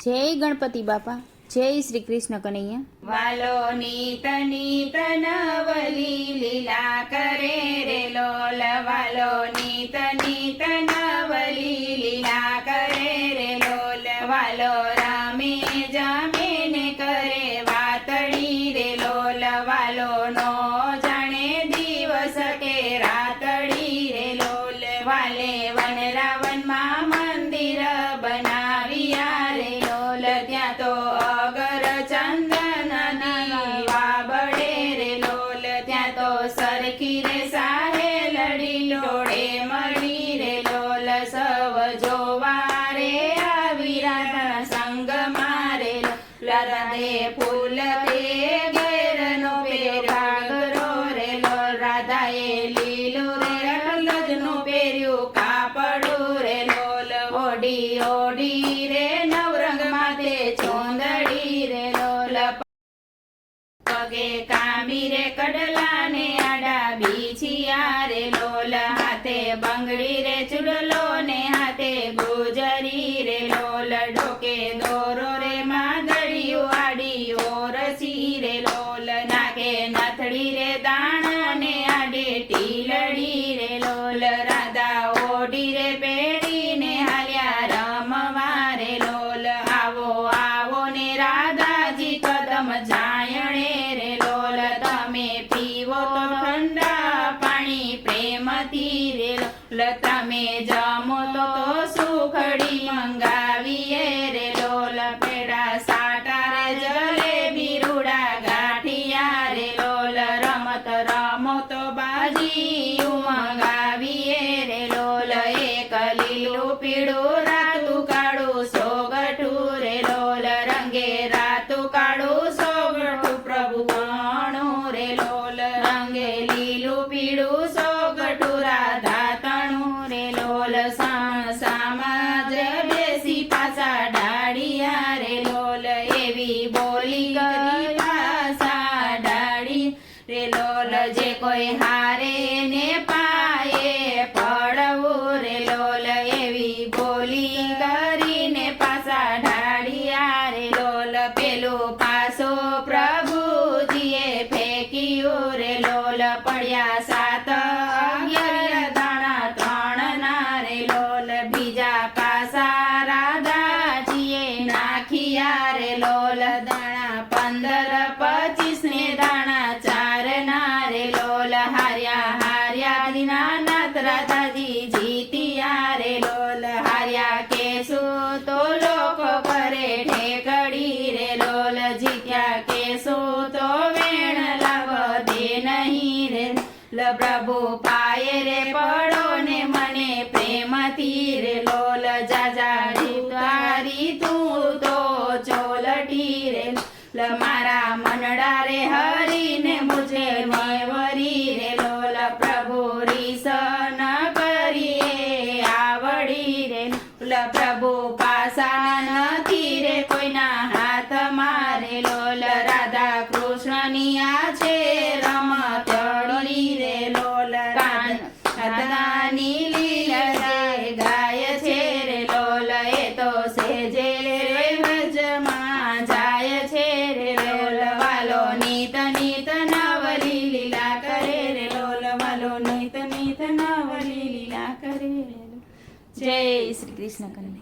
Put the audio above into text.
જય ગણપતિ બાપા, જય શ્રી કૃષ્ણ કનૈયા. વાલો નીત નીત નવલી લીલા કરે રે લોલ, વાલો નીત નીત નવલી લીલા કરે રે લોલ, વાલો રામે જામે ને કરે વાતડી રે લોલ, વાલો નો જાણે દિવસ કે રાતડી રે લોલ, વાલે વન રાવણમાં મંદિર બનાવ્યા રે લોલ, ત્યાં તો અગર ચંદનની વાબડે રે લોલ, ત્યાં તો સરખી રે સાહે લડી લોડે મળી રે લોલ, સવ જોવા રે આવી રાધા સંગ મારે રાધે ફૂલ તે ઘેરનો પેરાગરો રે લોલ, રાધાએ લીલું રે અટલજનું પહેર્યું કાપડું રે લોલ, ઓડી ઓડી રે નવરંગ માથે ચોંદડી રે લોલ, પગે કામી રે કડલા ને આડા બીછિયા રે લોલ, હાથે બંગડી રે ચુડલો ને હાથે ગુજરી રે લોલ, ડોકે દોરો રે માદડિયું આડી ઓરસી રે લોલ, નાકે નથડી રે દાણ ને આડે ટીલડી રે લોલ, રાધા ઓઢી રે પેડી ને હાલ્યા રમવા રે લોલ, આવો આવો ને રાધાજી કદમ જાયણે રે લોલ, તમે પીવો તો ઠંડા પાણી પ્રેમથી રે લોલ, તમે જમો તો સુખડી મંગાવીએ રે લોલ, પેડા સાટા રે જલેબી રૂડા ગાંઠિયા રે લોલ, રમત રમો તો બાજી મંગાવીએ રે લોલ, એક લીલું પીળું રાતું કાળું સોગઠું રે લોલ, રંગે રાતું કાળું સોગઠું પ્રભુ તણું રે લોલ, રંગે લીલું પીળું સોગઠું રાધા તણું રે લોલ, સામાજ બેસી પાછા ડાળિયા રે લોલ, એવી બોલી ગઈ પાછા ડાળી રે લોલ, જે કોઈ હારે ને પાયે પડવું રે લોલ, એવી બોલી કરીને પાછા ઢાળિયા રે લોલ, પેલું પાસો પ્રભુજીએ ફેંક્યું રે લોલ, પડ્યા 7 11 દાણા 3 ના રે લોલ, બીજા પાસા રાધાજીએ નાખ્યા રે લોલ, દાણા 15 25 ને દાણા 4 ના રે લોલ, હાર્યા હાર્યા દીનાનાથ રાધાજી જીત્યા રે લોલ, હાર્યા કેશું તો લોકો કરે ઠેકડી રે લોલ, જીત્યા કેશું તો વેણ લાવ દે નહીં રે લોલ, પ્રભુ પાયે રે પડો ને મને પ્રેમથી રે લોલ, જાજા તારી તું તો ચોલટી રે લોલ, મારા મનડા રે હરીને મુજે મેવરી રે લોલ, પ્રભુ રીસ ન કરીએ આવડી રે લોલ, પ્રભુ પાસા નથી રે કોઈના હાથ મારે લોલ, રાધા કૃષ્ણની આ છે રમતડી રે લોલ, રાધાની લીલા ગાય છે રે લોલ, એ તો સેજે રે વજમાં જાય છે રે લોલ, વાલો નીત નીત નવલી લીલા કરે રે લોલ, વાલો નીત નીત નવલી લીલા કરે રે લોલ. જય શ્રી કૃષ્ણ કનૈયા.